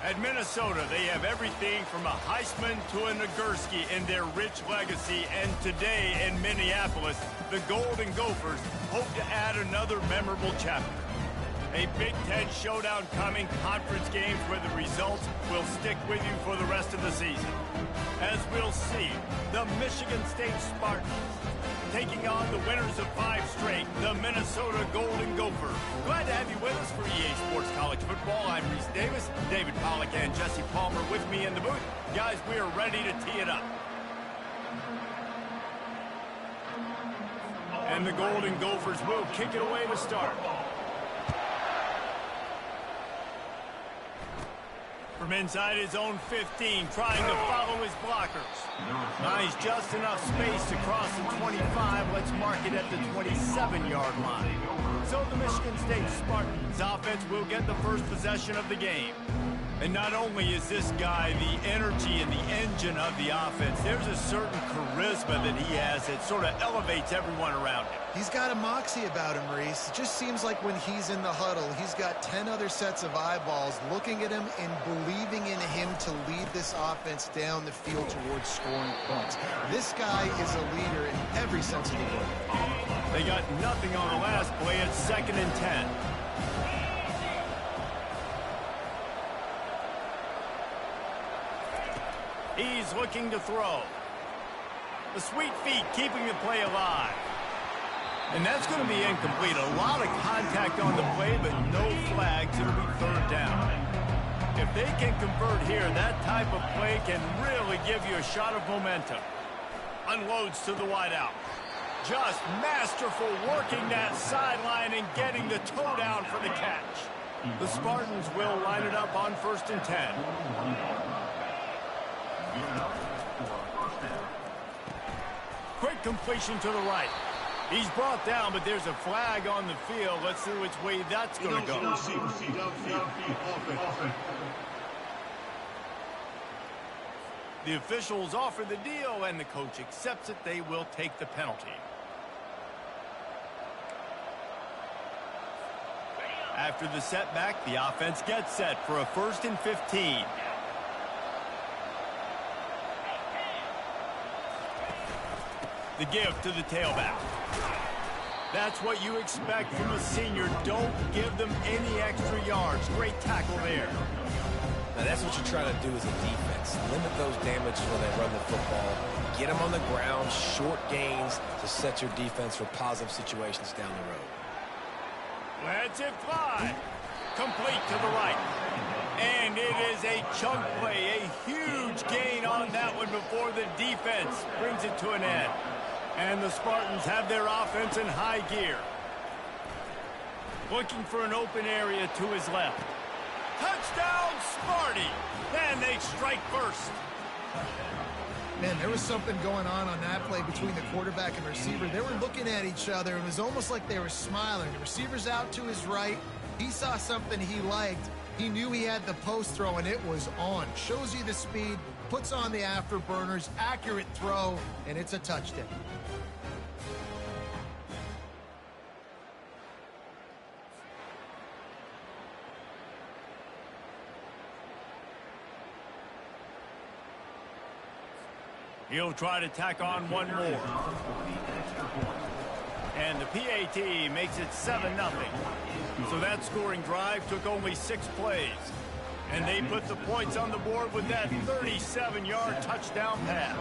At Minnesota, they have everything from a Heisman to a Nagurski in their rich legacy, and today in Minneapolis, the Golden Gophers hope to add another memorable chapter. A Big Ten showdown coming, conference games where the results will stick with you for the rest of the season. As we'll see, the Michigan State Spartans taking on the winners of 5 straight, the Minnesota Golden Gophers. Glad to have you with us for EA Sports College Football. I'm Reese Davis, David Pollack and Jesse Palmer with me in the booth. Guys, we are ready to tee it up. And the Golden Gophers will kick it away to start. From inside his own 15, trying to follow his blockers. Finds just enough space to cross the 25. Let's mark it at the 27-yard line. So the Michigan State Spartans offense will get the first possession of the game. And not only is this guy the energy and the engine of the offense, there's a certain charisma that he has that sort of elevates everyone around him. He's got a moxie about him, Reese. It just seems like when he's in the huddle, he's got 10 other sets of eyeballs looking at him and believing in him to lead this offense down the field towards scoring points. This guy is a leader in every sense of the word. They got nothing on the last play. It's 2nd and 10. He's looking to throw. The sweet feet keeping the play alive. And that's going to be incomplete. A lot of contact on the play, but no flags. It'll be 3rd down. If they can convert here, that type of play can really give you a shot of momentum. Unloads to the wideout. Just masterful working that sideline and getting the toe down for the catch. The Spartans will line it up on 1st and 10. Quick completion to the right. He's brought down, but there's a flag on the field. Let's see which way that's going to go. The officials offer the deal, and the coach accepts it. They will take the penalty. After the setback, the offense gets set for a 1st and 15. The give to the tailback. That's what you expect from a senior. Don't give them any extra yards. Great tackle there. Now that's what you're trying to do as a defense. Limit those damages when they run the football. Get them on the ground, short gains to set your defense for positive situations down the road. Lets it fly. Complete to the right. And it is a chunk play, a huge gain on that one before the defense brings it to an end. And the Spartans have their offense in high gear. Looking for an open area to his left. Touchdown, Sparty! And they strike first. Man, there was something going on that play between the quarterback and receiver. They were looking at each other. It was almost like they were smiling. The receiver's out to his right. He saw something he liked. He knew he had the post throw, and it was on. Shows you the speed, puts on the afterburners, accurate throw, and it's a touchdown. He'll try to tack on one more. And the PAT makes it 7-0. So that scoring drive took only 6 plays. And they put the points on the board with that 37-yard touchdown pass.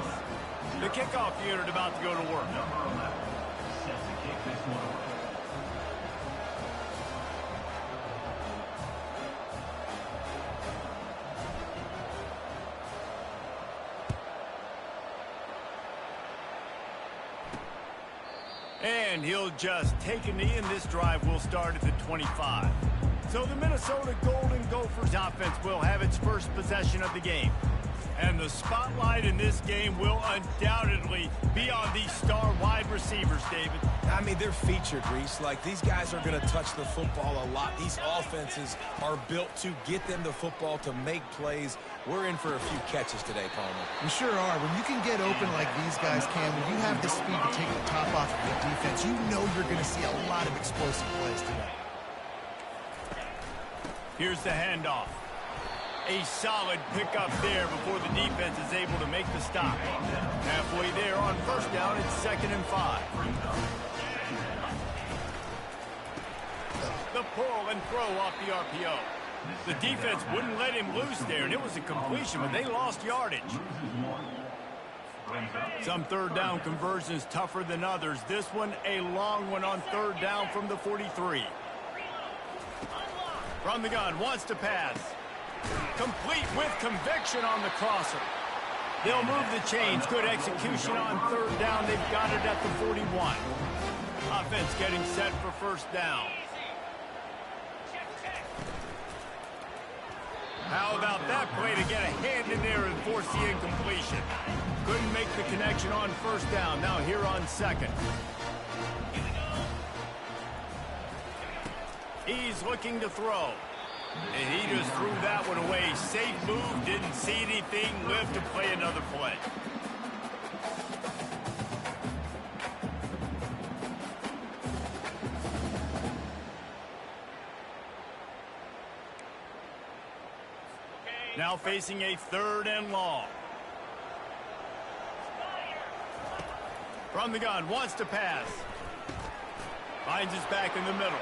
The kickoff unit about to go to work. And he'll just take a knee, and this drive will start at the 25. So the Minnesota Golden Gophers offense will have its first possession of the game. And the spotlight in this game will undoubtedly be on these star wide receivers, David. I mean, they're featured, Reese. Like, these guys are going to touch the football a lot. These offenses are built to get them the football, to make plays. We're in for a few catches today, Palmer. We sure are. When you can get open like these guys can, when you have the speed to take the top off of the defense, you know you're going to see a lot of explosive plays today. Here's the handoff. A solid pickup there before the defense is able to make the stop. Halfway there on first down, it's 2nd and 5. The pull and throw off the RPO. The defense wouldn't let him loose there, and it was a completion, but they lost yardage. Some third down conversions tougher than others. This one, a long one on third down from the 43. From the gun, wants to pass. Complete with conviction on the crosser. They'll move the chains. Good execution on third down. They've got it at the 41. Offense getting set for first down. How about that play to get a hand in there and force the incompletion? Couldn't make the connection on first down. Now here on second. He's looking to throw. And he just threw that one away. Safe move, didn't see anything, lived to play another play. Now facing a 3rd and long. From the gun, wants to pass. Finds his back in the middle.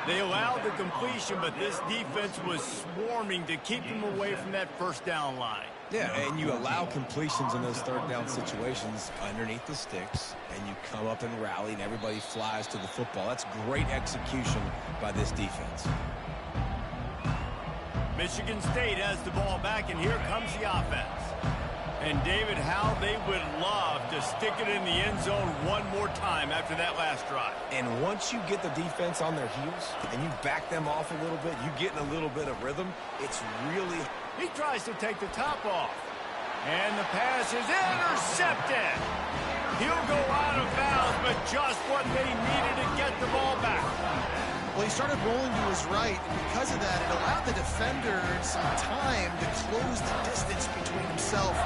They allowed the completion, but this defense was swarming to keep them away from that first down line. Yeah, and you allow completions in those third down situations underneath the sticks, and you come up and rally, and everybody flies to the football. That's great execution by this defense. Michigan State has the ball back, and here comes the offense. And, David, how they would love to stick it in the end zone one more time after that last drive. And once you get the defense on their heels and you back them off a little bit, you get in a little bit of rhythm, it's really... He tries to take the top off. And the pass is intercepted. He'll go out of bounds, but just what they needed to get the ball back. Well, he started rolling to his right, and because of that, it allowed the defender some time to close the distance between himself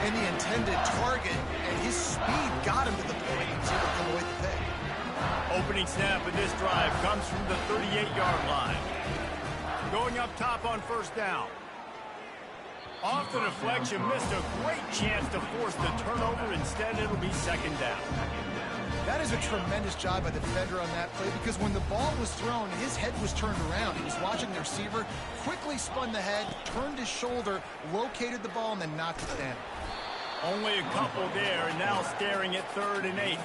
and the intended target, and his speed got him to the point he was able to come away with the pick. Opening snap of this drive comes from the 38-yard line. Going up top on first down. Off the deflection, missed a great chance to force the turnover. Instead, it'll be 2nd down. That is a tremendous job by the defender on that play, because when the ball was thrown, his head was turned around. He was watching the receiver, quickly spun the head, turned his shoulder, located the ball, and then knocked it down. Only a couple there, and now staring at 3rd and 8.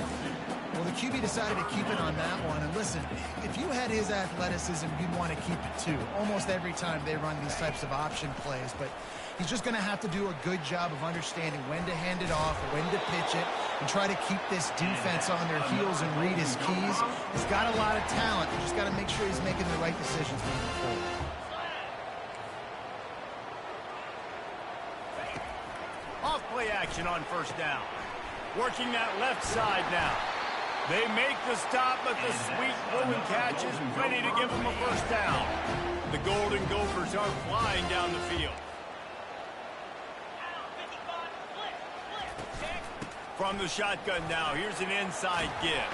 Well, the QB decided to keep it on that one. And listen, if you had his athleticism, you'd want to keep it too. Almost every time they run these types of option plays. But he's just going to have to do a good job of understanding when to hand it off, when to pitch it, and try to keep this defense on their heels and read his keys. He's got a lot of talent. You just got to make sure he's making the right decisions moving forward. Off play action on first down. Working that left side now. They make the stop, but the sweet throwing catch is plenty to give them a first down. The Golden Gophers are flying down the field. From the shotgun now, here's an inside give.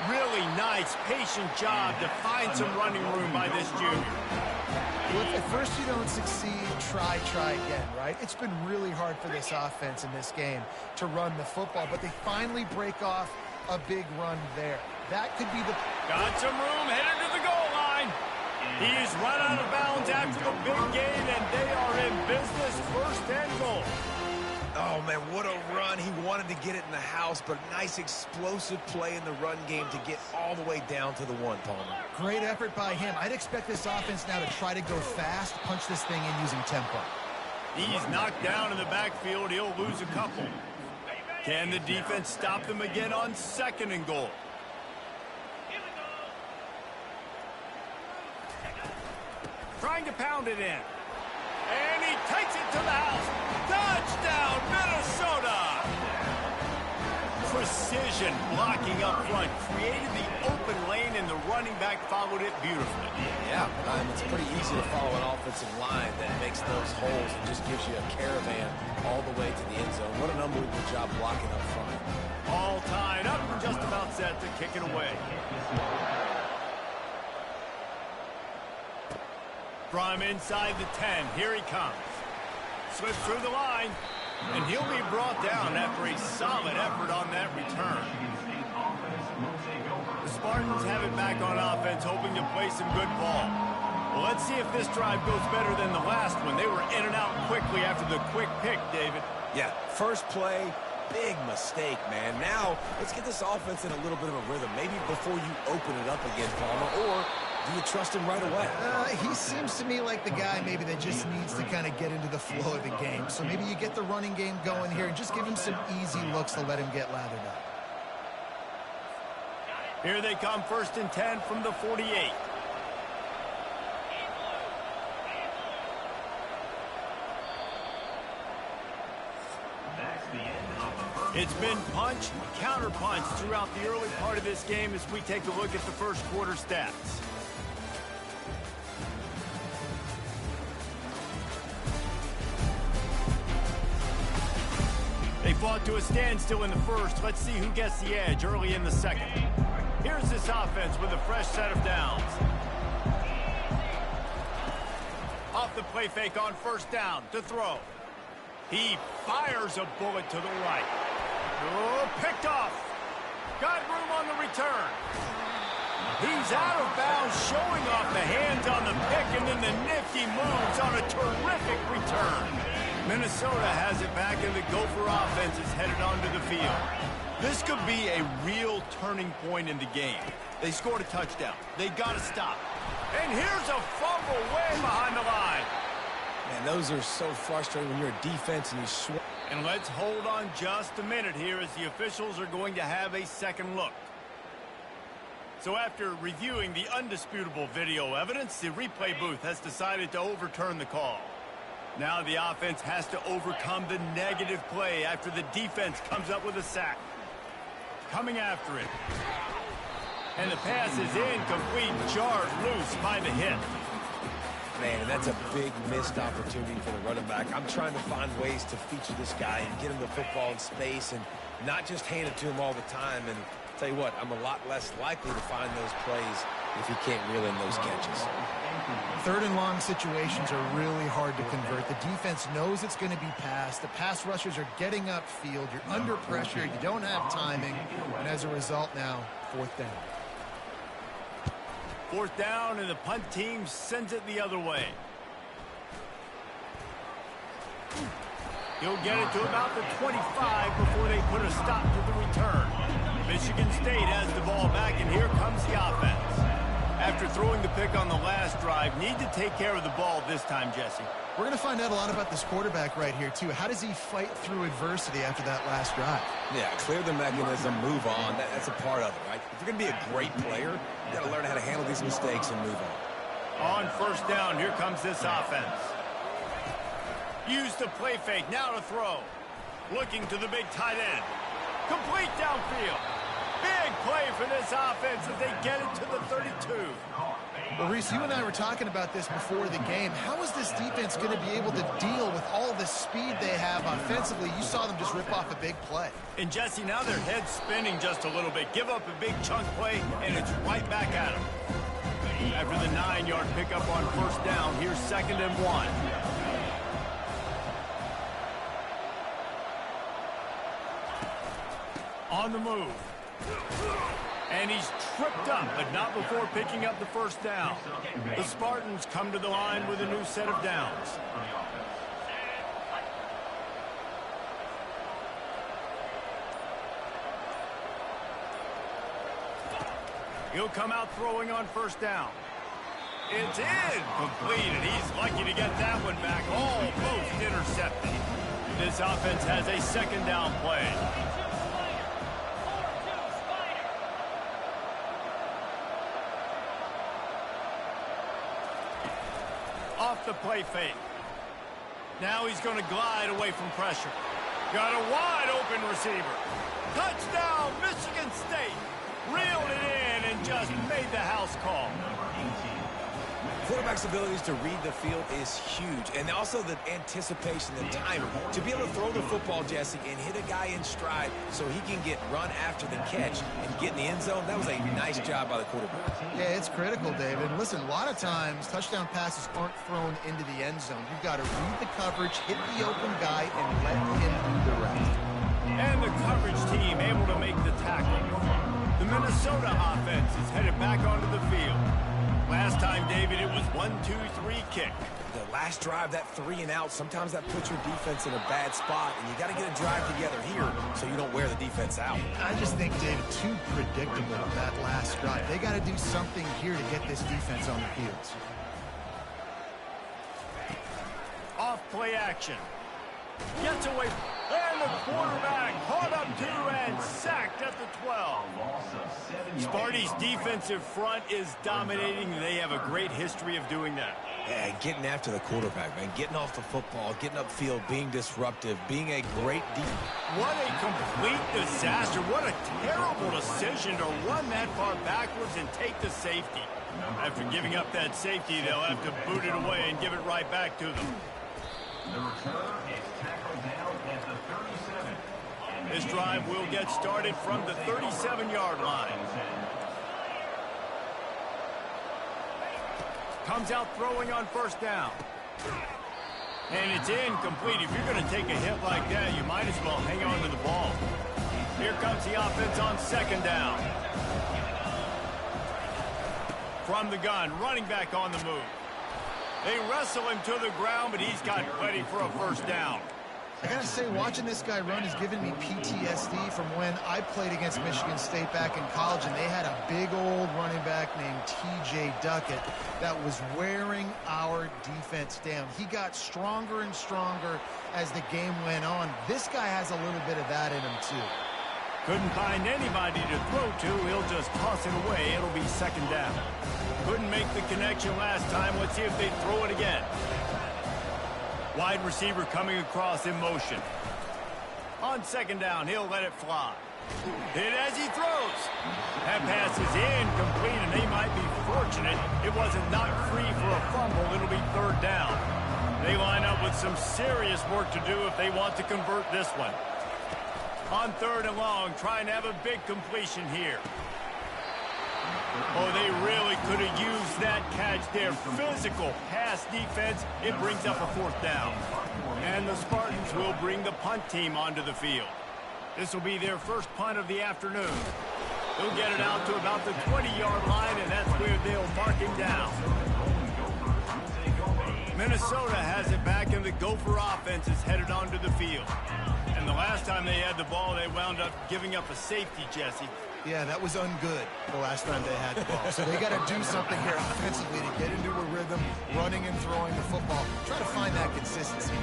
Really nice, patient job to find some running room by this junior. Well, if at first you don't succeed, try again, right? It's been really hard for this offense in this game to run the football, but they finally break off a big run there. That could be the... Got some room, headed to the goal line. He's run out of bounds after the big gain, and they are in business, 1st and goal. Oh, man, what a run. He wanted to get it in the house, but nice explosive play in the run game to get all the way down to the 1, Palmer. Great effort by him. I'd expect this offense now to try to go fast, punch this thing in using tempo. He's knocked down in the backfield. He'll lose a couple. Can the defense stop them again on 2nd and goal? Trying to pound it in. And he takes it to the house. Touchdown, Minnesota! Precision blocking up front. Created the open lane, and the running back followed it beautifully. Yeah, it's pretty easy to follow an offensive line that makes those holes and just gives you a caravan all the way to the end zone. What an unbelievable job blocking up front. All tied up and just about set to kick it away. From inside the 10, here he comes. Slips through the line, and he'll be brought down after a solid effort on that return. The Spartans have it back on offense, hoping to play some good ball. Well, let's see if this drive goes better than the last one. They were in and out quickly after the quick pick, David. Yeah, first play, big mistake, man. Now, let's get this offense in a little bit of a rhythm. Maybe before you open it up again, Palmer, or do you trust him right away? He seems to me like the guy maybe that just needs to kind of get into the flow of the game. So maybe you get the running game going here and just give him some easy looks to let him get lathered up. Here they come, 1st and 10 from the 48. It's been punch, counter-punch throughout the early part of this game as we take a look at the first quarter stats. They fought to a standstill in the first. Let's see who gets the edge early in the second. Here's this offense with a fresh set of downs. Off the play fake on 1st down to throw. He fires a bullet to the right. Oh, picked off. Got room on the return. He's out of bounds, showing off the hands on the pick, and then the nifty moves on a terrific return. Minnesota has it back, and the Gopher offense is headed onto the field. This could be a real turning point in the game. They scored a touchdown. They got to stop. And here's a fumble way behind the line. Man, those are so frustrating when you're a defense and you swing. And let's hold on just a minute here as the officials are going to have a second look. So after reviewing the undisputable video evidence, the replay booth has decided to overturn the call. Now the offense has to overcome the negative play after the defense comes up with a sack. Coming after it. And the pass is incomplete, jarred loose by the hit. Man, that's a big missed opportunity for the running back. I'm trying to find ways to feature this guy and get him the football in space and not just hand it to him all the time. And tell you what, I'm a lot less likely to find those plays if he can't reel in those catches. 3rd and long situations are really hard to convert. The defense knows it's going to be passed. The pass rushers are getting upfield. You're under pressure. You don't have timing. And as a result now, 4th down. 4th down, and the punt team sends it the other way. He'll get it to about the 25 before they put a stop to the return. Michigan State has the ball back, and here comes the offense. After throwing the pick on the last drive, need to take care of the ball this time, Jesse. We're going to find out a lot about this quarterback right here, too. How does he fight through adversity after that last drive? Yeah, clear the mechanism, move on. That's a part of it, right? If you're going to be a great player, you got to learn how to handle these mistakes and move on. On 1st down, here comes this offense. Use the play fake, now to throw. Looking to the big tight end. Complete downfield. Big play for this offense as they get it to the 32. Well, Reese, you and I were talking about this before the game. How is this defense going to be able to deal with all the speed they have offensively? You saw them just rip off a big play. And, Jesse, now their head's spinning just a little bit. Give up a big chunk play, and it's right back at them. After the 9-yard pickup on 1st down, here's 2nd and 1. On the move. And he's tripped up, but not before picking up the 1st down. The Spartans come to the line with a new set of downs. He'll come out throwing on 1st down. It's incomplete, and he's lucky to get that one back, almost intercepted. This offense has a 2nd down play. Off the play fake. Now he's going to glide away from pressure. Got a wide open receiver. Touchdown, Michigan State. Reeled it in and just made the house call. quarterback's abilities to read the field is huge, and also the anticipation, the timing. To be able to throw the football, Jesse, and hit a guy in stride so he can get run after the catch and get in the end zone, that was a nice job by the quarterback. Yeah, it's critical, David. Listen, a lot of times touchdown passes aren't thrown into the end zone. You've got to read the coverage, hit the open guy, and let him do the rest. And the coverage team able to make the tackle. The Minnesota offense is headed back onto the field. Last time, David, it was 1-2-3 kick. The last drive, that 3 and out, sometimes that puts your defense in a bad spot, and you got to get a drive together here so you don't wear the defense out. I just think, David, too predictable that last drive. They got to do something here to get this defense on the field. Off play action. Gets away. And the quarterback caught up to and sacked at the 12. Sparty's defensive front is dominating. They have a great history of doing that. Yeah, getting after the quarterback, man. Getting off the football, getting upfield, being disruptive, being a great defense. What a complete disaster. What a terrible decision to run that far backwards and take the safety. After giving up that safety, they'll have to boot it away and give it right back to them. The return is tackled down at the 37. This drive will get started from the 37-yard line. Comes out throwing on first down. And it's incomplete. If you're going to take a hit like that, you might as well hang on to the ball. Here comes the offense on second down. From the gun, running back on the move. They wrestle him to the ground, but he's got plenty for a first down. I got to say, watching this guy run has given me PTSD from when I played against Michigan State back in college, and they had a big old running back named T.J. Duckett that was wearing our defense down. He got stronger and stronger as the game went on. This guy has a little bit of that in him, too. Couldn't find anybody to throw to. He'll just toss it away. It'll be second down. Couldn't make the connection last time. Let's see if they throw it again. Wide receiver coming across in motion. On second down, he'll let it fly. Hit as he throws. That pass is incomplete, and they might be fortunate it wasn't knocked free for a fumble. It'll be third down. They line up with some serious work to do if they want to convert this one. On third and long, trying to have a big completion here. Oh, they really could have used that catch there. Physical pass defense. It brings up a fourth down. And the Spartans will bring the punt team onto the field. This will be their first punt of the afternoon. They'll get it out to about the 20-yard line, and that's where they'll mark him down. Minnesota has it back, and the Gopher offense is headed onto the field. And the last time they had the ball, they wound up giving up a safety, Jesse. Yeah, that was ungood the last time they had the ball. So they got to do something here offensively to get into a rhythm, running and throwing the football. Try to find that consistency.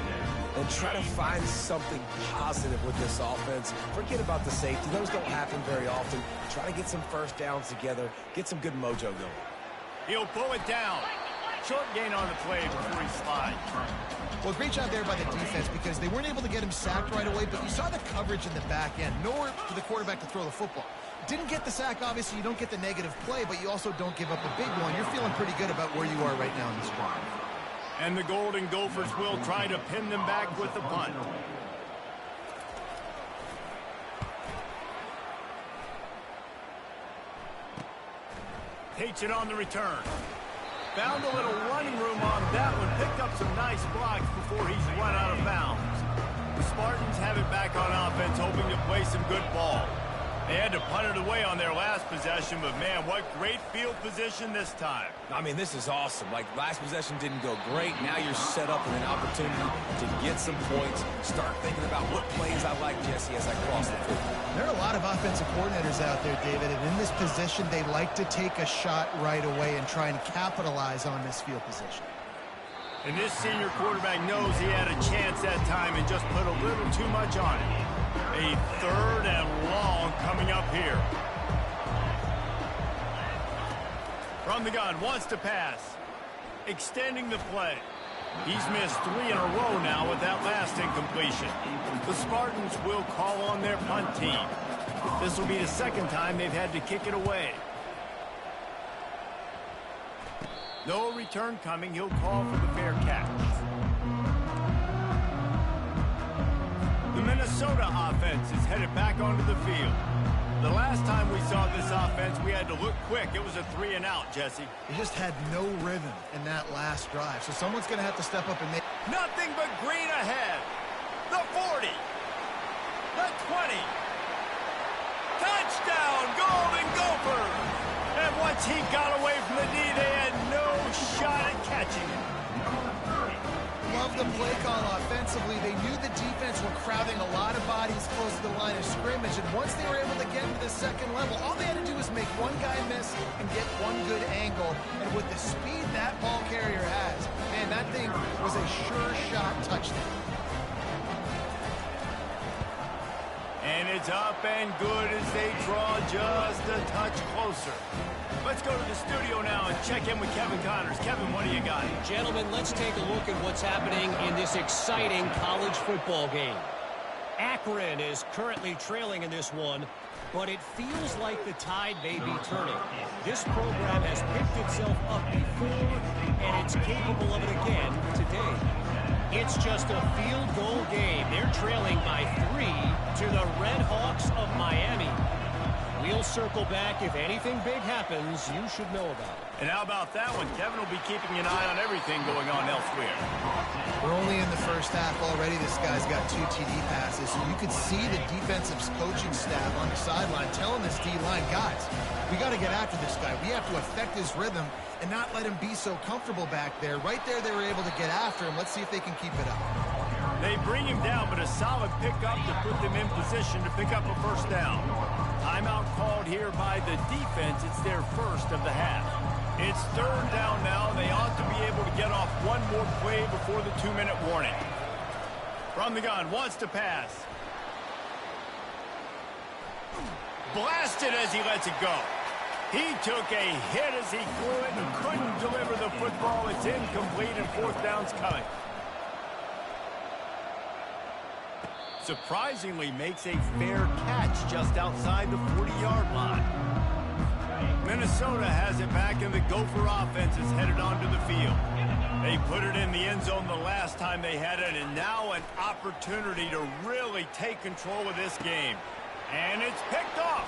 And try to find something positive with this offense. Forget about the safety. Those don't happen very often. Try to get some first downs together. Get some good mojo going. He'll pull it down. Short gain on the play before he slides. Well, great job there by the defense because they weren't able to get him sacked right away, but you saw the coverage in the back end. Nowhere for the quarterback to throw the football. Didn't get the sack, obviously. You don't get the negative play, but you also don't give up a big one. You're feeling pretty good about where you are right now in this drive. And the Golden Gophers will try to pin them back with the punt. Takes it on the return. Found a little running room on that one. Picked up some nice blocks before he's run out of bounds. The Spartans have it back on offense, hoping to play some good ball. They had to punt it away on their last possession, but man, what great field position this time. I mean, this is awesome. Like, last possession didn't go great. Now you're set up with an opportunity to get some points. Start thinking about what plays I like, Jesse, as I cross the field. There are a lot of offensive coordinators out there, David, and in this position, they like to take a shot right away and try and capitalize on this field position. And this senior quarterback knows he had a chance that time and just put a little too much on it. A third and long coming up here. From the gun, wants to pass. Extending the play. He's missed 3 in a row now with that last incompletion. The Spartans will call on their punt team. This will be the second time they've had to kick it away. No return coming. He'll call for the fair catch. The Minnesota offense is headed back onto the field. The last time we saw this offense, we had to look quick. It was a 3-and-out, Jesse. They just had no rhythm in that last drive, so someone's going to have to step up and make... Nothing but green ahead. The 40. The 20. Touchdown, Golden Gophers! And once he got away from the D, they had no shot at catching it. Love the play call offensively. They knew the defense were crowding a lot of bodies close to the line of scrimmage, and once they were able to get to the second level, all they had to do was make one guy miss and get one good angle. And with the speed that ball carrier has, man, that thing was a sure shot touchdown. And it's up and good as they draw just a touch closer. Let's go to the studio now and check in with Kevin Connors. Kevin, what do you got? Gentlemen, let's take a look at what's happening in this exciting college football game. Akron is currently trailing in this one, but it feels like the tide may be turning. This program has picked itself up before, and it's capable of it again today. It's just a field goal game. They're trailing by 3 to the Red Hawks of Miami. We'll circle back. If anything big happens, you should know about it. And how about that one? Kevin will be keeping an eye on everything going on elsewhere. We're only in the first half already. This guy's got 2 TD passes. So you could see the defensive coaching staff on the sideline telling this D-line, guys, we got to get after this guy. We have to affect his rhythm and not let him be so comfortable back there. Right there, they were able to get after him. Let's see if they can keep it up. They bring him down, but a solid pickup to put them in position to pick up a first down. Timeout called here by the defense. It's their first of the half. It's 3rd down now. They ought to be able to get off one more play before the 2-minute warning. From the gun, wants to pass. Blasted as he lets it go. He took a hit as he threw it and couldn't deliver the football. It's incomplete and 4th down's coming. Surprisingly makes a fair catch just outside the 40-yard line. Minnesota has it back, and the Gopher offense is headed onto the field. They put it in the end zone the last time they had it, and now an opportunity to really take control of this game. And it's picked off.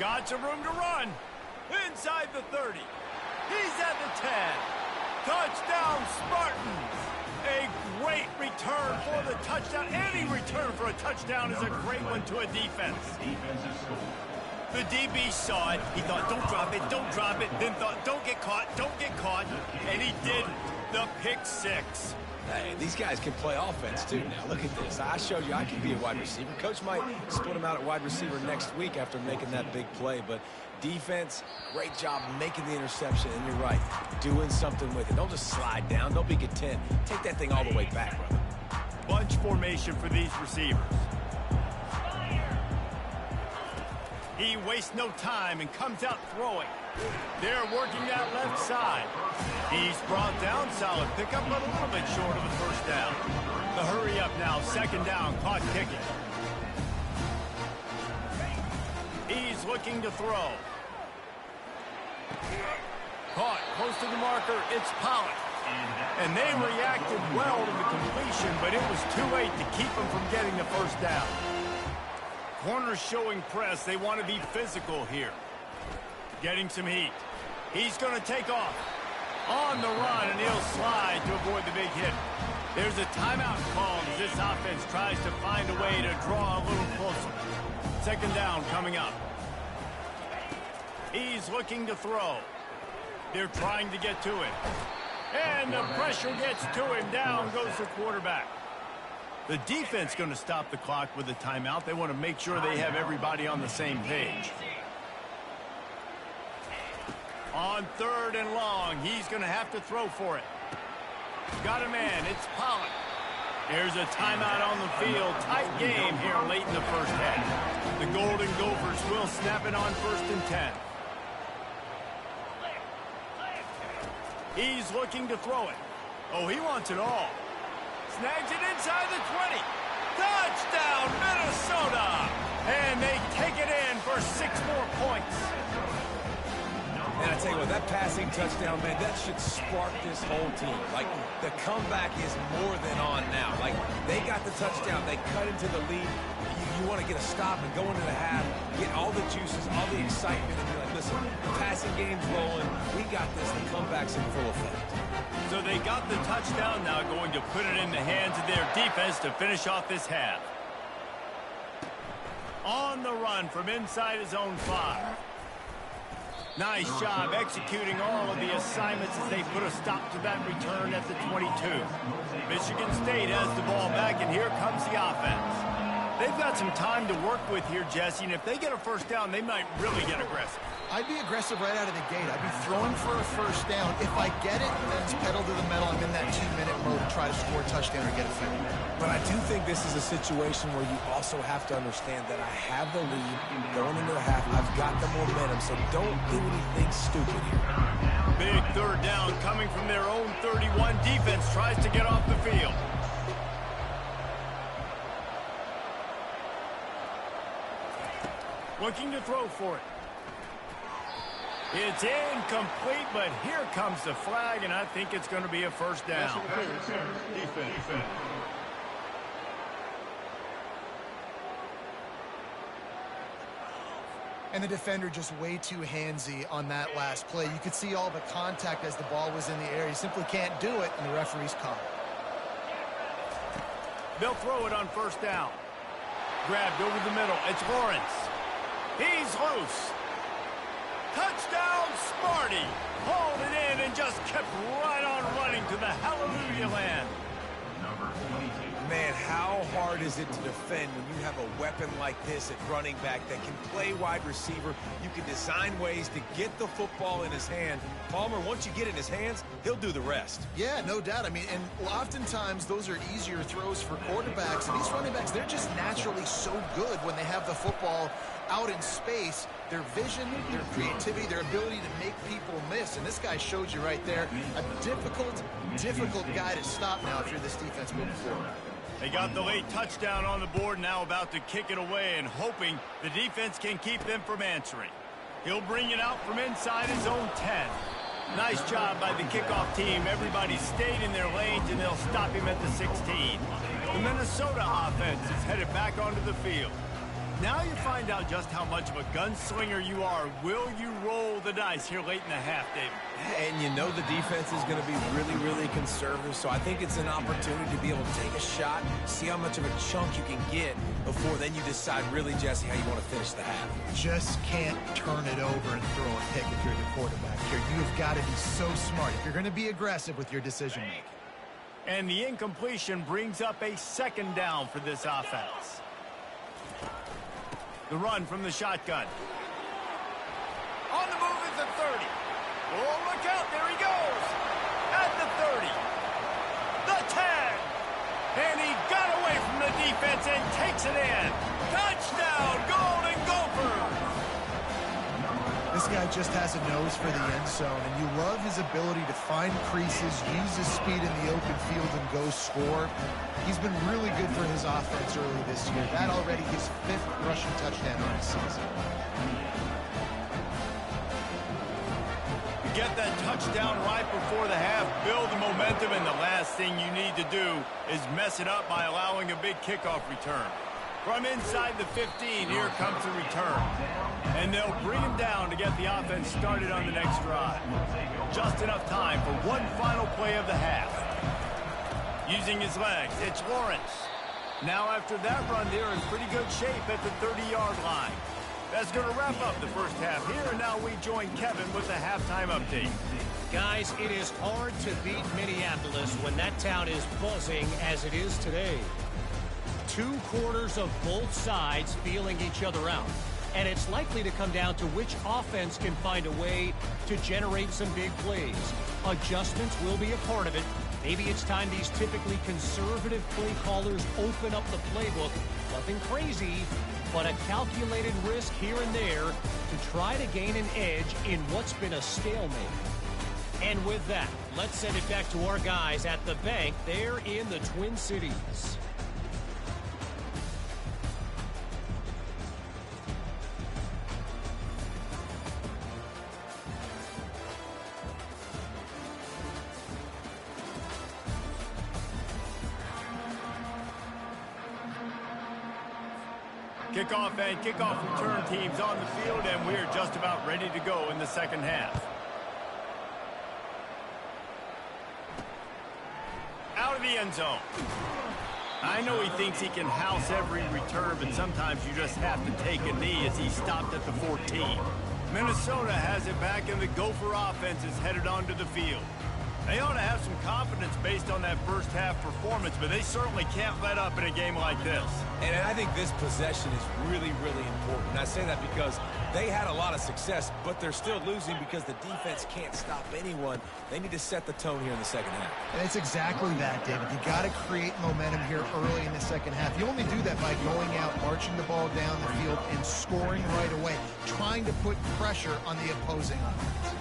Got some room to run. Inside the 30. He's at the 10. Touchdown, Spartans. A great return for the touchdown. Any return for a touchdown is a great one to a defense. The DB saw it. He thought, don't drop it, don't drop it. Then thought, don't get caught, don't get caught. And he did the pick 6. Hey, these guys can play offense, too. Now, look at this. I showed you I can be a wide receiver. Coach might split him out at wide receiver next week after making that big play. But defense, great job making the interception. And you're right, doing something with it. Don't just slide down. Don't be content. Take that thing all the way back, brother. Bunch formation for these receivers. He wastes no time and comes out throwing. They're working that left side. He's brought down, solid pickup, but a little bit short of the first down. The hurry up now, 2nd down, clock ticking. He's looking to throw. Caught, close to the marker, it's Pollock. And they reacted well to the completion, but it was too late to keep them from getting the first down. Corners showing press. They want to be physical here. Getting some heat. He's going to take off. On the run, and he'll slide to avoid the big hit. There's a timeout call as this offense tries to find a way to draw a little closer. 2nd down coming up. He's looking to throw. They're trying to get to him. And the pressure gets to him. Down goes the quarterback. The defense going to stop the clock with a timeout. They want to make sure they have everybody on the same page. On 3rd and long, he's going to have to throw for it. Got a man. It's Pollock. There's a timeout on the field. Tight game here late in the first half. The Golden Gophers will snap it on 1st and 10. He's looking to throw it. Oh, he wants it all. Snags it inside the 20. Touchdown, Minnesota! And they take it in for 6 more points. And I tell you what, that passing touchdown, man, that should spark this whole team. Like, the comeback is more than on now. Like, they got the touchdown. They cut into the lead. You want to get a stop and go into the half, get all the juices, all the excitement, and be like, listen, the passing game's rolling. We got this. The comeback's in full effect. So they got the touchdown, now going to put it in the hands of their defense to finish off this half. On the run from inside his own 5. Nice job executing all of the assignments as they put a stop to that return at the 22. Michigan State has the ball back, and here comes the offense. They've got some time to work with here, Jesse, and if they get a first down, they might really get aggressive. I'd be aggressive right out of the gate. I'd be throwing for a first down. If I get it, then it's pedal to the metal. I'm in that 2-minute mode to try to score a touchdown or get a field. But I do think this is a situation where you also have to understand that I have the lead going into the half. I've got the momentum, so don't do anything stupid here. Big third down coming from their own 31. Defense tries to get off the field. Looking to throw for it. It's incomplete, but here comes the flag, and I think it's going to be a first down. Defense. And the defender just way too handsy on that last play. You could see all the contact as the ball was in the air. You simply can't do it, and the referee's caught it. They'll throw it on first down. Grabbed over the middle. It's Lawrence. He's loose. Touchdown, Smarty. Hauled it in and just kept right on running to the hallelujah land. Number 22. Man, how hard is it to defend when you have a weapon like this at running back that can play wide receiver? You can design ways to get the football in his hand. Palmer, once you get it in his hands, he'll do the rest. Yeah, no doubt. I mean, and oftentimes those are easier throws for quarterbacks. And these running backs, they're just naturally so good when they have the football out in space. Their vision, their creativity, their ability to make people miss. And this guy showed you right there, a difficult guy to stop now if you're this defense moving forward. They got the late touchdown on the board, now about to kick it away and hoping the defense can keep them from answering. He'll bring it out from inside his own 10. Nice job by the kickoff team. Everybody stayed in their lanes, and they'll stop him at the 16. The Minnesota offense is headed back onto the field. Now you find out just how much of a gunslinger you are. Will you roll the dice here late in the half, David? And you know the defense is going to be really, really conservative, so I think it's an opportunity to be able to take a shot, see how much of a chunk you can get before then you decide really, Jesse, how you want to finish the half. Just can't turn it over and throw a pick if you're the quarterback here. You've got to be so smart if you're going to be aggressive with your decision-making. And the incompletion brings up a second down for this offense. The run from the shotgun. On the move is the 30. Oh, look out. There he goes. At the 30. The 10. And he got away from the defense and takes it in. Touchdown, Golden Gophers. This guy just has a nose for the end zone, and you love his ability to find creases, use his speed in the open field, and go score. He's been really good for his offense early this year. That already his 5th rushing touchdown on the season. You get that touchdown right before the half, build the momentum, and the last thing you need to do is mess it up by allowing a big kickoff return. From inside the 15, here comes the return. And they'll bring him down to get the offense started on the next drive. Just enough time for one final play of the half. Using his legs, it's Lawrence. Now after that run, they're in pretty good shape at the 30-yard line. That's going to wrap up the first half here, and now we join Kevin with the halftime update. Guys, it is hard to beat Minneapolis when that town is buzzing as it is today. 2 quarters of both sides feeling each other out. And it's likely to come down to which offense can find a way to generate some big plays. Adjustments will be a part of it. Maybe it's time these typically conservative play callers open up the playbook. Nothing crazy, but a calculated risk here and there to try to gain an edge in what's been a stalemate. And with that, let's send it back to our guys at the bank there in the Twin Cities. Kickoff and kickoff return teams on the field, and we're just about ready to go in the second half. Out of the end zone. I know he thinks he can house every return, but sometimes you just have to take a knee as he stopped at the 14. Minnesota has it back, and the Gopher offense is headed onto the field. They ought to have some confidence based on that first half performance, but they certainly can't let up in a game like this. And I think this possession is really, really important. And I say that because they had a lot of success, but they're still losing because the defense can't stop anyone. They need to set the tone here in the second half. And it's exactly that, David. You got to create momentum here early in the second half. You only do that by going out, marching the ball down the field, and scoring right away, trying to put pressure on the opposing offense.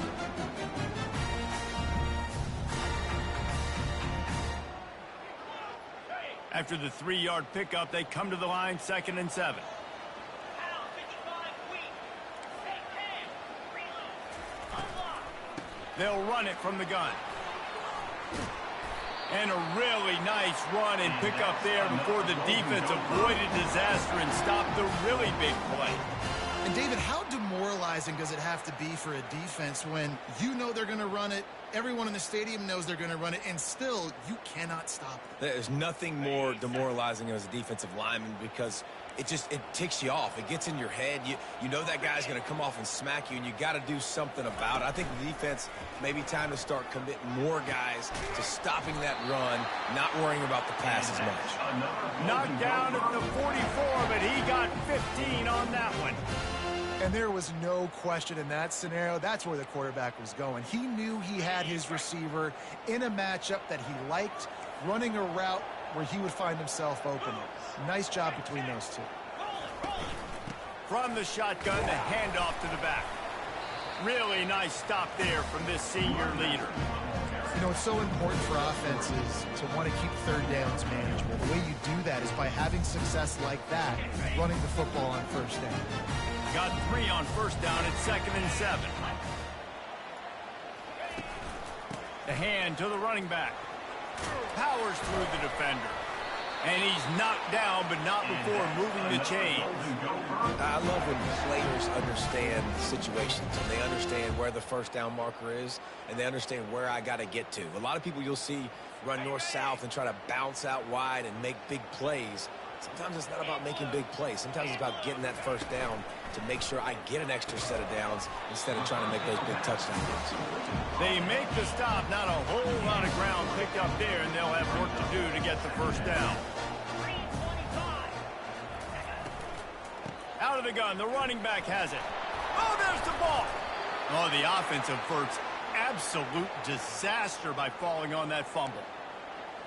After the 3-yard pickup, they come to the line, 2nd and 7. They'll run it from the gun. And a really nice run and pick up there before the defense avoided disaster and stopped the really big play. And, David, how demoralizing does it have to be for a defense when you know they're going to run it, everyone in the stadium knows they're going to run it, and still you cannot stop it? There's nothing more demoralizing as a defensive lineman because it ticks you off. It gets in your head. You know that guy's going to come off and smack you, and you got to do something about it. I think the defense may be time to start committing more guys to stopping that run, not worrying about the pass as much. Knocked down at the 44, but he got 15 on that one. And there was no question in that scenario. That's where the quarterback was going. He knew he had his receiver in a matchup that he liked, running a route where he would find himself open. Nice job between those two. From the shotgun, the handoff to the back. Really nice stop there from this senior leader. You know, it's so important for offenses to want to keep third downs manageable. The way you do that is by having success like that, running the football on first down. Got 3 on first down at 2nd and 7. The hand to the running back. Powers through the defender. And he's knocked down, but not before moving the chains. I love when players understand situations and they understand where the first down marker is and they understand where I got to get to. A lot of people you'll see run north-south and try to bounce out wide and make big plays. Sometimes it's not about making big plays. Sometimes it's about getting that first down to make sure I get an extra set of downs instead of trying to make those big touchdown runs. They make the stop. Not a whole lot of ground picked up there, and they'll have work to do to get the first down. Out of the gun, the running back has it. Oh, there's the ball. Oh, the offense averts absolute disaster by falling on that fumble.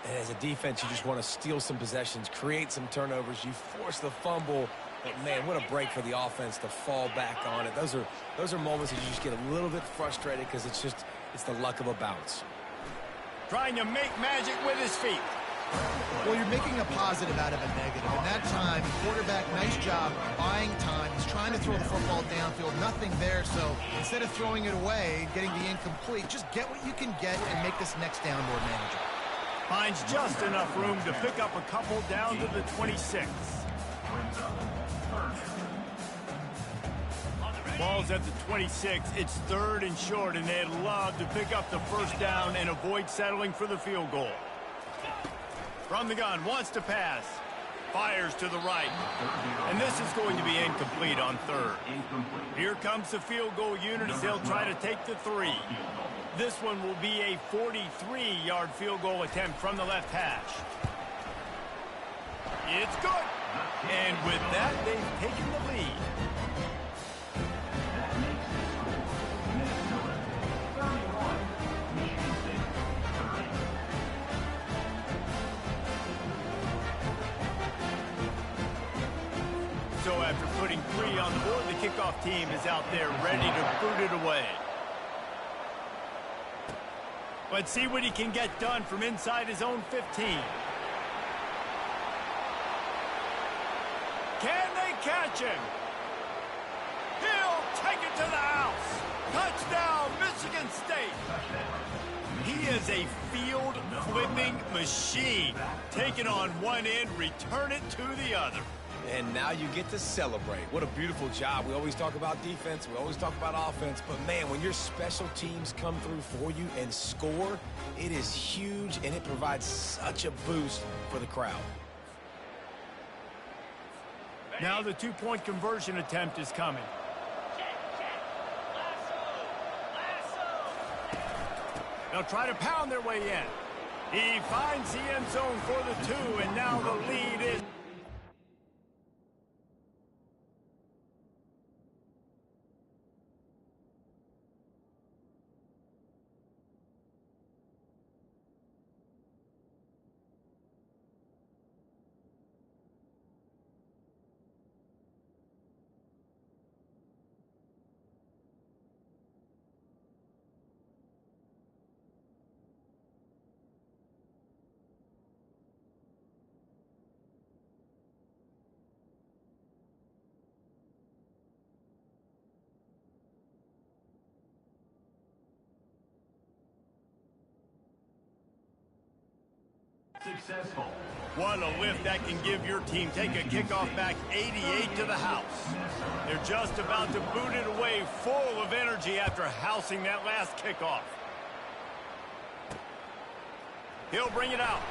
And as a defense, you just want to steal some possessions, create some turnovers. You force the fumble, but man, what a break for the offense to fall back on it. Those are moments that you just get a little bit frustrated because it's the luck of a bounce. Trying to make magic with his feet. Well, you're making a positive out of a negative. And that time, quarterback, nice job buying time. He's trying to throw the football downfield. Nothing there, so instead of throwing it away, getting the incomplete, just get what you can get and make this next down more manageable. Finds just enough room to pick up a couple down to the 26. Ball's at the 26. It's 3rd and short, and they'd love to pick up the first down and avoid settling for the field goal. From the gun, wants to pass. Fires to the right. And this is going to be incomplete on 3rd. Here comes the field goal unit as they'll try to take the 3. This one will be a 43-yard field goal attempt from the left hash. It's good. And with that, they've taken the lead. So after putting 3 on the board, the kickoff team is out there ready to boot it away. Let's see what he can get done from inside his own 15. Can they catch him? He'll take it to the house. Touchdown, Michigan State. He is a field-flipping machine. Taking on one end, return it to the other. And now you get to celebrate. What a beautiful job. We always talk about defense. We always talk about offense. But, man, when your special teams come through for you and score, it is huge, and it provides such a boost for the crowd. Now the two-point conversion attempt is coming. They'll try to pound their way in. He finds the end zone for the 2, and now the lead is... Successful. What a lift that can give your team. Take a kickoff back 88 to the house. They're just about to boot it away, full of energy after housing that last kickoff. He'll bring it out.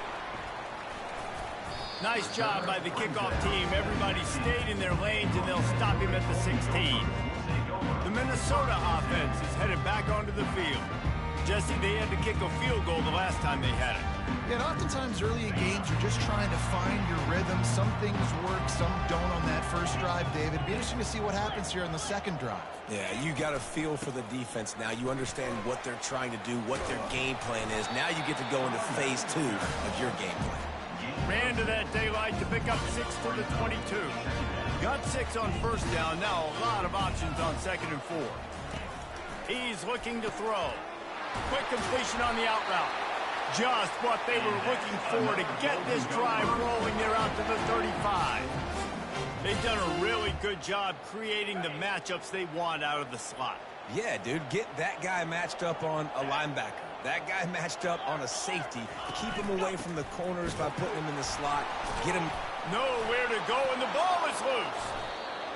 Nice job by the kickoff team. Everybody stayed in their lanes, and they'll stop him at the 16. The Minnesota offense is headed back onto the field. Jesse, they had to kick a field goal the last time they had it. Yeah, and oftentimes early in games, you're just trying to find your rhythm. Some things work, some don't on that first drive, David. It'd be interesting to see what happens here on the second drive. Yeah, you got a feel for the defense now. You understand what they're trying to do, what their game plan is. Now you get to go into phase 2 of your game plan. Ran to that daylight to pick up 6 to the 22. Got 6 on first down. Now a lot of options on 2nd and 4. He's looking to throw. Quick completion on the out route. Just what they were looking for to get this drive rolling. They're out to the 35. They've done a really good job creating the matchups they want out of the slot. Yeah, dude, get that guy matched up on a linebacker. That guy matched up on a safety. Keep him away from the corners by putting him in the slot. Get him nowhere to go, and the ball is loose.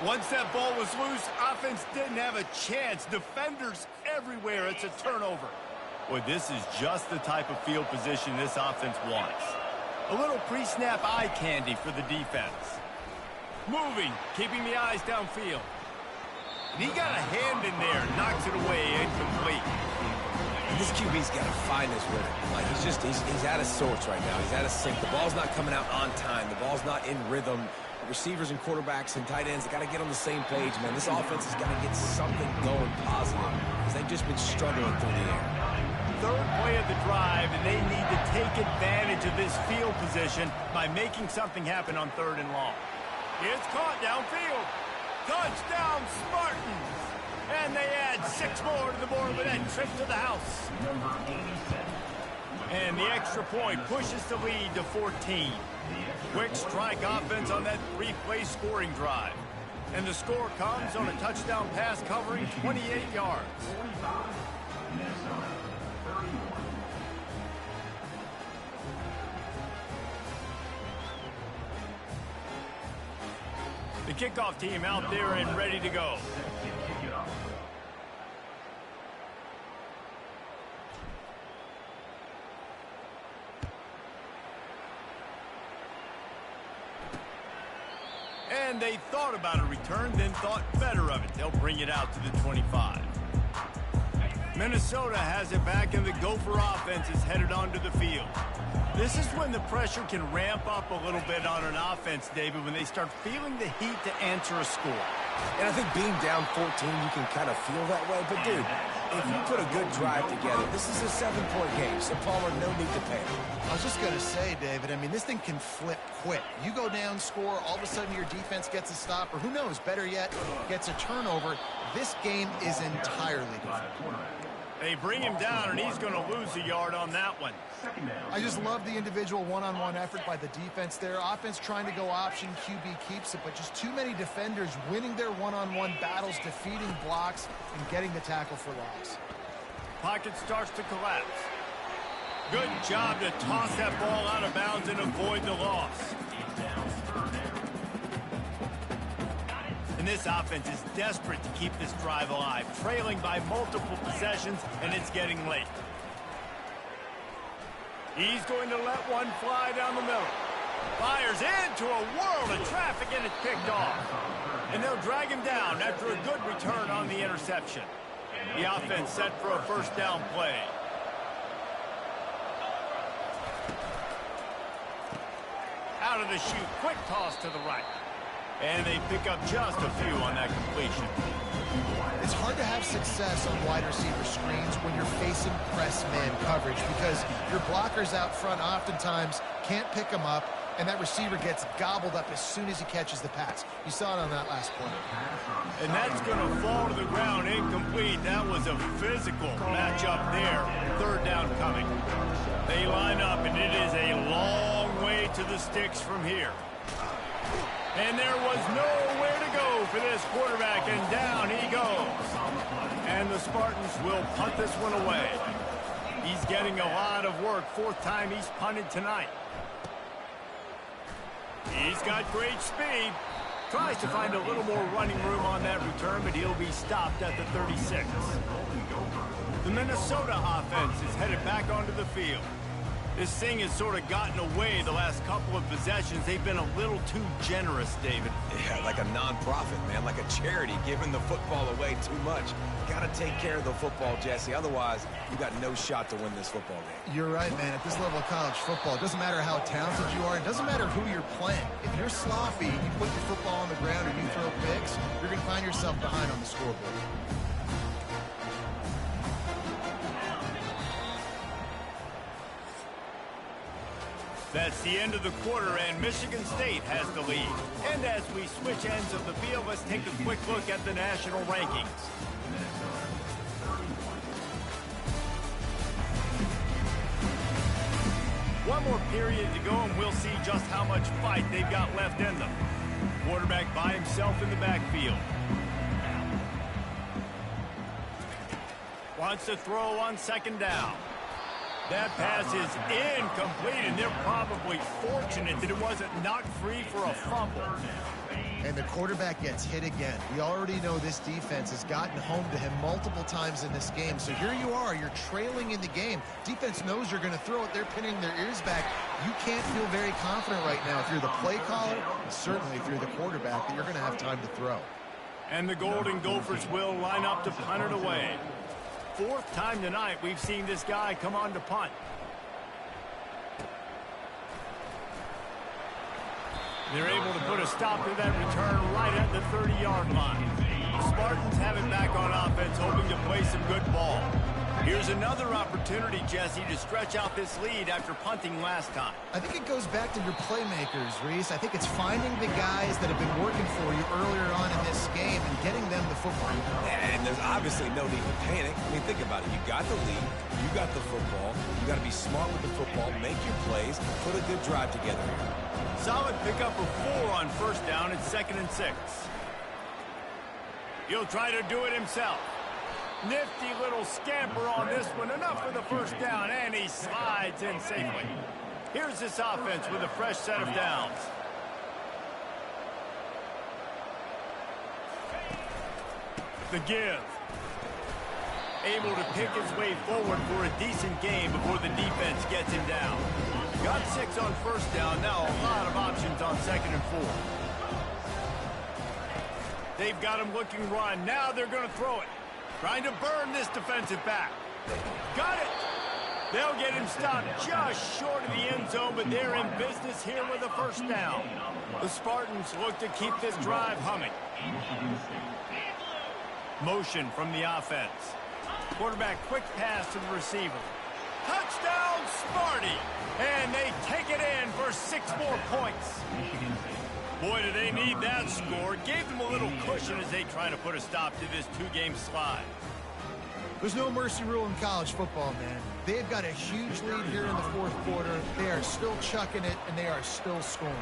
Once that ball was loose, offense didn't have a chance. Defenders everywhere. It's a turnover. Boy, this is just the type of field position this offense wants. A little pre-snap eye candy for the defense. Moving, keeping the eyes downfield. And he got a hand in there, knocks it away, incomplete. And this QB's got to find his rhythm. Like, he's out of sorts right now. He's out of sync. The ball's not coming out on time. The ball's not in rhythm. Receivers and quarterbacks and tight ends, they got to get on the same page, man. This offense has got to get something going positive because they've just been struggling through the air. Third play of the drive, and they need to take advantage of this field position by making something happen on 3rd and long. It's caught downfield. Touchdown, Spartans. And they add 6 more to the board with that trip to the house. And the extra point pushes the lead to 14. Quick strike offense on that 3-play scoring drive. And the score comes on a touchdown pass covering 28 yards. The kickoff team out there and ready to go. And they thought about a return, then thought better of it. They'll bring it out to the 25. Minnesota has it back, and the Gopher offense is headed onto the field. This is when the pressure can ramp up a little bit on an offense, David, when they start feeling the heat to answer a score. And I think being down 14, you can kind of feel that way. But, dude, if you put a good drive together, this is a 7-point game, so Palmer, no need to panic. I was just going to say, David, I mean, this thing can flip quick. You go down, score, all of a sudden your defense gets a stop, or who knows, better yet, gets a turnover. This game is entirely different. They bring him down, and he's going to lose a yard on that one. I just love the individual one-on-one effort by the defense there. Offense trying to go option, QB keeps it, but just too many defenders winning their one-on-one battles, defeating blocks, and getting the tackle for loss. Pocket starts to collapse. Good job to toss that ball out of bounds and avoid the loss. And this offense is desperate to keep this drive alive, trailing by multiple possessions, and it's getting late. He's going to let one fly down the middle. Fires into a world of traffic, and it's picked off. And they'll drag him down after a good return on the interception. The offense set for a first down play. Out of the chute, quick toss to the right. And they pick up just a few on that completion. It's hard to have success on wide receiver screens when you're facing press man coverage because your blockers out front oftentimes can't pick them up, and that receiver gets gobbled up as soon as he catches the pass. You saw it on that last play. And that's going to fall to the ground incomplete. That was a physical matchup there. Third down coming. They line up, and it is a long way to the sticks from here. And there was nowhere to go for this quarterback, and down he goes. And the Spartans will punt this one away. He's getting a lot of work. Fourth time he's punted tonight. He's got great speed. Tries to find a little more running room on that return, but he'll be stopped at the 36. The Minnesota offense is headed back onto the field. This thing has sort of gotten away the last couple of possessions. They've been a little too generous, David. Yeah, like a non-profit, man, like a charity giving the football away too much. Got to take care of the football, Jesse. Otherwise, you got no shot to win this football game. You're right, man. At this level of college football, it doesn't matter how talented you are. It doesn't matter who you're playing. If you're sloppy, you put your football on the ground or you throw picks, you're going to find yourself behind on the scoreboard. That's the end of the quarter, and Michigan State has the lead. And as we switch ends of the field, let's take a quick look at the national rankings. One more period to go, and we'll see just how much fight they've got left in them. Quarterback by himself in the backfield. Wants to throw on second down. That pass is incomplete, and they're probably fortunate that it wasn't knocked free for a fumble. And the quarterback gets hit again. We already know this defense has gotten home to him multiple times in this game. So here you are, you're trailing in the game. Defense knows you're going to throw it. They're pinning their ears back. You can't feel very confident right now if you're the play caller, and certainly if you're the quarterback, that you're going to have time to throw. And the Golden Gophers will line up to punt it away. Fourth time tonight we've seen this guy come on to punt. They're able to put a stop to that return right at the 30-yard line. The Spartans have it back on offense, hoping to play some good ball. Here's another opportunity, Jesse, to stretch out this lead after punting last time. I think it goes back to your playmakers, Reese. I think it's finding the guys that have been working for you earlier on in this game and getting them the football. And there's obviously no need to panic. I mean, think about it. You got the lead. You got the football. You got to be smart with the football, make your plays, put a good drive together here. Solid pickup of 4 on first down. It's 2nd and 6. He'll try to do it himself. Nifty little scamper on this one. Enough for the first down, and he slides in safely. Here's this offense with a fresh set of downs. The give. Able to pick his way forward for a decent game before the defense gets him down. Got 6 on first down. Now a lot of options on 2nd and 4. They've got him looking run. Now they're going to throw it. Trying to burn this defensive back. Got it. They'll get him stopped just short of the end zone, but they're in business here with a first down. The Spartans look to keep this drive humming. Motion from the offense. Quarterback quick pass to the receiver. Touchdown, Sparty! And they take it in for 6 more points. Boy, do they need that score. Gave them a little cushion as they try to put a stop to this 2-game slide. There's no mercy rule in college football, man. They've got a huge lead here in the fourth quarter. They are still chucking it, and they are still scoring.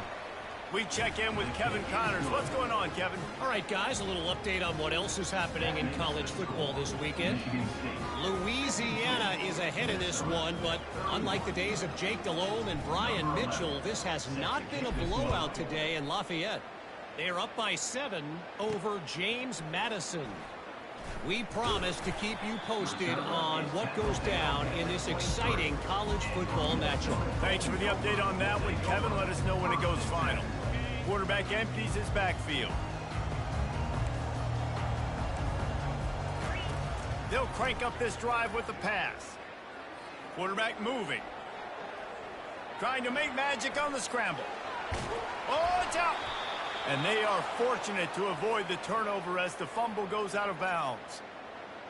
We check in with Kevin Connors. What's going on, Kevin? All right, guys, a little update on what else is happening in college football this weekend. Louisiana is ahead of this one, but unlike the days of Jake Delhomme and Brian Mitchell, this has not been a blowout today in Lafayette. They're up by 7 over James Madison. We promise to keep you posted on what goes down in this exciting college football matchup. Thanks for the update on that one, Kevin. Let us know when it goes final. Quarterback empties his backfield. They'll crank up this drive with the pass. Quarterback moving. Trying to make magic on the scramble. Oh, it's out! And they are fortunate to avoid the turnover as the fumble goes out of bounds.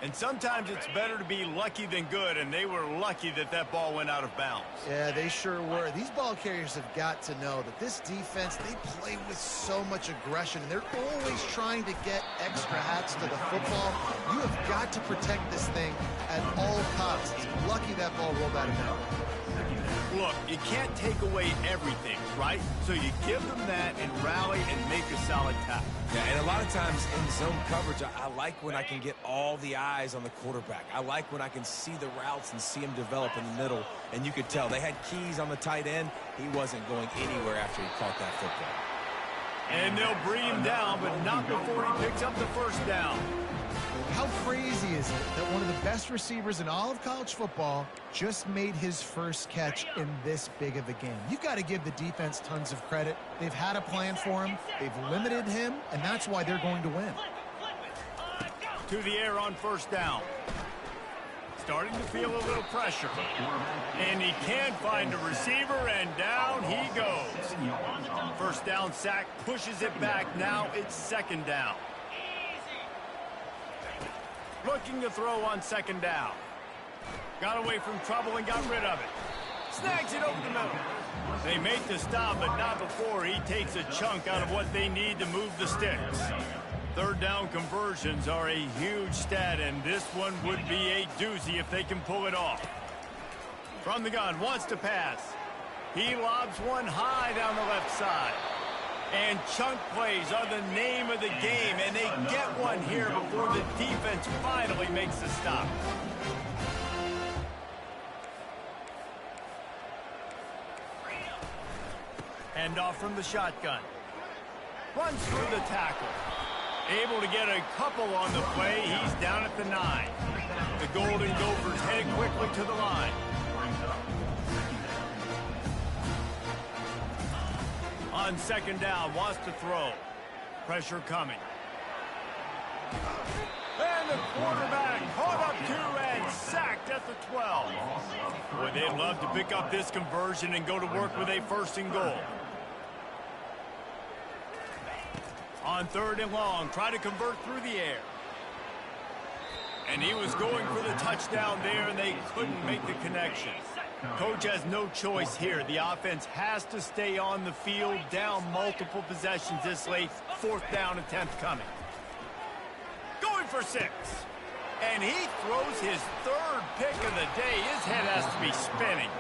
And sometimes it's better to be lucky than good, and they were lucky that that ball went out of bounds. Yeah, they sure were. These ball carriers have got to know that this defense, they play with so much aggression, and they're always trying to get extra hats to the football. You have got to protect this thing at all costs. Lucky that ball rolled out of bounds. Look, you can't take away everything, right? So you give them that and rally and make a solid tackle. Yeah, and a lot of times in zone coverage, I like when I can get all the eyes on the quarterback. I like when I can see the routes and see him develop in the middle. And you could tell they had keys on the tight end. He wasn't going anywhere after he caught that football. And they'll bring him down, but not before he picks up the first down. How crazy is it that one of the best receivers in all of college football just made his first catch in this big of a game? You've got to give the defense tons of credit. They've had a plan for him. They've limited him, and that's why they're going to win. To the air on first down. Starting to feel a little pressure. And he can find a receiver, and down he goes. First down sack, pushes it back. Now it's second down. Looking to throw on second down. Got away from trouble and got rid of it. Snags it over the middle. They make the stop, but not before he takes a chunk out of what they need to move the sticks. Third down conversions are a huge stat, and this one would be a doozy if they can pull it off. From the gun, wants to pass. He lobs one high down the left side. And chunk plays are the name of the game, and they get one here before the defense finally makes the stop. Hand off from the shotgun. Runs through the tackle. Able to get a couple on the play. He's down at the 9. The Golden Gophers head quickly to the line. On second down, wants to throw. Pressure coming. And the quarterback caught up to and sacked at the 12. Boy, they'd love to pick up this conversion and go to work with a first and goal. On third and long, try to convert through the air. And he was going for the touchdown there, and they couldn't make the connection. Coach has no choice here. The offense has to stay on the field, down multiple possessions this late. Fourth down attempt coming. Going for 6. And he throws his third pick of the day. His head has to be spinning.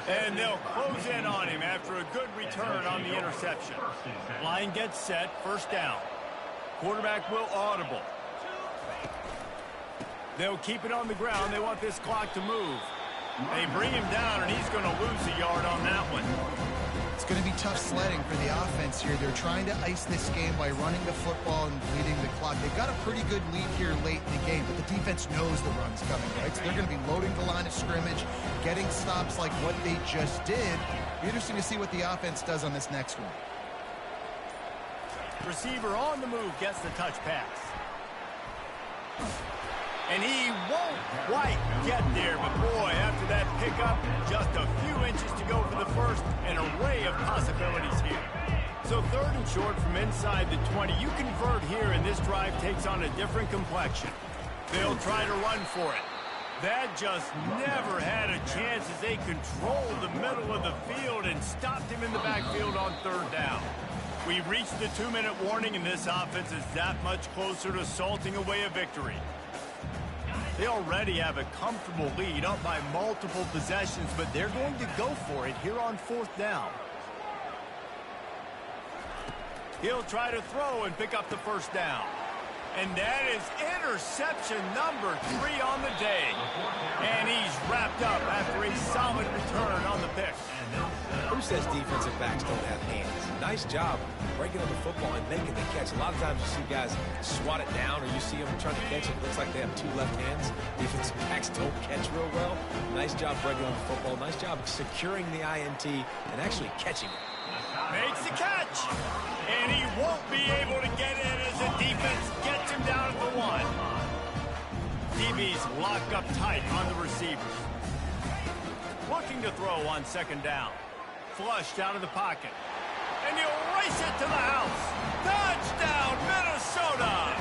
And they'll close in on him after a good return on the interception. Line gets set, first down. Quarterback will audible. They'll keep it on the ground. They want this clock to move. They bring him down, and he's going to lose a yard on that one. It's going to be tough sledding for the offense here. They're trying to ice this game by running the football and bleeding the clock. They've got a pretty good lead here late in the game, but the defense knows the run's coming, right? So they're going to be loading the line of scrimmage, getting stops like what they just did. Be interesting to see what the offense does on this next one. Receiver on the move, gets the touch pass. And he won't quite get there, but boy, after that pickup, just a few inches to go for the first, an array of possibilities here. So third and short from inside the 20. You convert here, and this drive takes on a different complexion. They'll try to run for it. That just never had a chance as they controlled the middle of the field and stopped him in the backfield on third down. We reached the 2-minute warning, and this offense is that much closer to salting away a victory. They already have a comfortable lead, up by multiple possessions, but they're going to go for it here on fourth down. He'll try to throw and pick up the first down. And that is interception number 3 on the day. And he's wrapped up after a solid return on the pick. Who says defensive backs don't have hands? nice job breaking on the football and making the catch. A lot of times you see guys swat it down, or you see them trying to catch it. It looks like they have two left hands. Defensive backs don't catch real well. Nice job breaking on the football. Nice job securing the INT and actually catching it. Makes the catch. And he won't be able to get it as the defense gets him down at the 1. DB's locked up tight on the receivers. Looking to throw on second down. Flushed out of the pocket. And he'll race it to the house. Touchdown, Minnesota!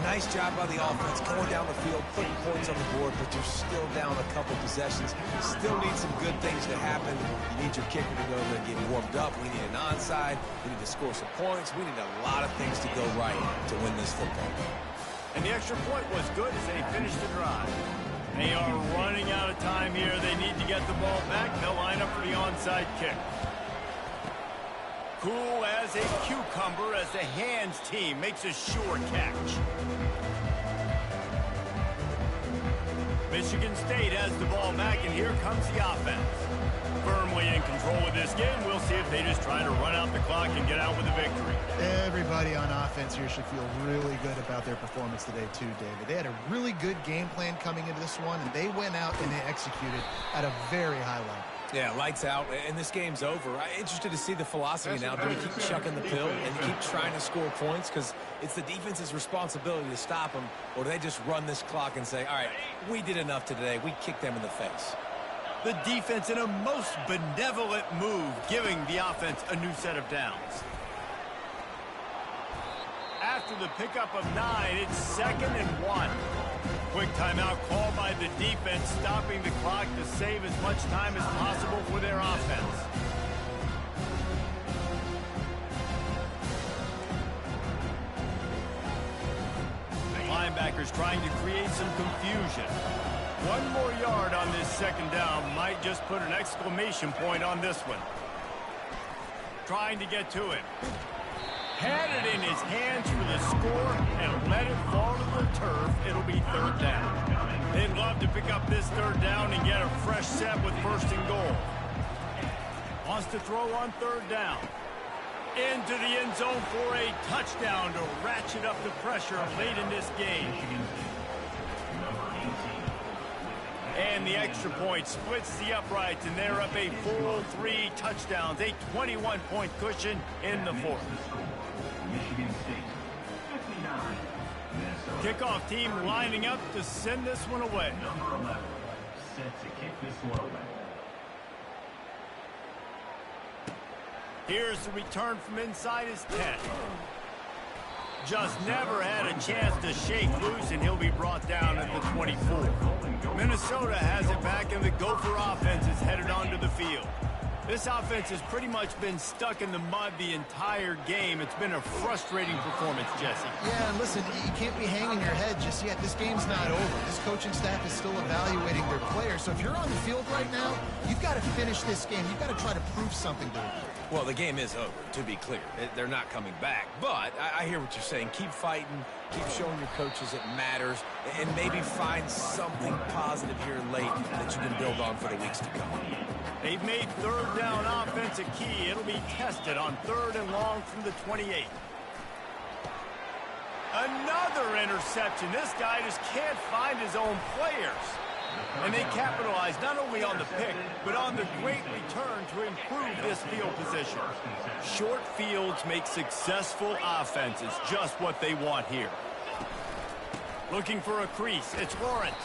Nice job by the offense going down the field, putting points on the board, but you're still down a couple possessions. Still need some good things to happen. You need your kicker to go and get warmed up. We need an onside. We need to score some points. We need a lot of things to go right to win this football game. And the extra point was good as they finished the drive. They are running out of time here. They need to get the ball back. They'll line up for the onside kick. Cool as a cucumber as the hands team makes a sure catch. Michigan State has the ball back, and here comes the offense. Firmly in control of this game. We'll see if they just try to run out the clock and get out with a victory. Everybody on offense here should feel really good about their performance today too, David. They had a really good game plan coming into this one, and they went out and they executed at a very high level. Yeah, lights out, and this game's over. I'm interested to see the philosophy now. Do we keep chucking the pill and keep trying to score points? Because it's the defense's responsibility to stop them, or do they just run this clock and say, all right, we did enough today. We kicked them in the face. The defense in a most benevolent move, giving the offense a new set of downs. After the pickup of 9, it's 2nd and 1. Quick timeout called by the defense, stopping the clock to save as much time as possible for their offense. The linebackers trying to create some confusion. 1 more yard on this second down might just put an exclamation point on this one. Trying to get to it. Had it in his hands for the score and let it fall to the turf. It'll be 3rd down. They'd love to pick up this 3rd down and get a fresh set with 1st and goal. Wants to throw on 3rd down. Into the end zone for a touchdown to ratchet up the pressure late in this game. And the extra point splits the uprights, and they're up a full 3 touchdowns, a 21-point cushion in the 4th. Michigan State, 59. Minnesota. Kickoff team lining up to send this one away. Number 11, set to kick this one away. Here's the return from inside his 10. Just never had a chance to shake loose, and he'll be brought down at the 24. Minnesota has it back, and the Gopher offense is headed onto the field. This offense has pretty much been stuck in the mud the entire game. It's been a frustrating performance, Jesse. Yeah, and listen, you can't be hanging your head just yet. This game's not over. This coaching staff is still evaluating their players. So if you're on the field right now, you've got to finish this game. You've got to try to prove something to them. Well, the game is over, to be clear. They're not coming back. But I hear what you're saying. Keep fighting. Keep showing your coaches it matters. And maybe find something positive here late that you can build on for the weeks to come. They've made 3rd down offense a key. It'll be tested on 3rd and long from the 28. Another interception. This guy just can't find his own players. And they capitalize not only on the pick, but on the great return to improve this field position. Short fields make successful offenses just what they want here. Looking for a crease. It's Lawrence.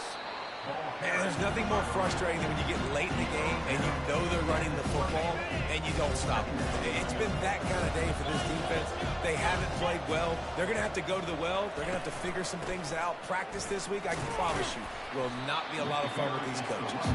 Man, there's nothing more frustrating than when you get late in the game and you know they're running the football and you don't stop them. It's been that kind of day for this defense. They haven't played well. They're going to have to go to the well. They're going to have to figure some things out. Practice this week, I can promise you, will not be a lot of fun with these coaches.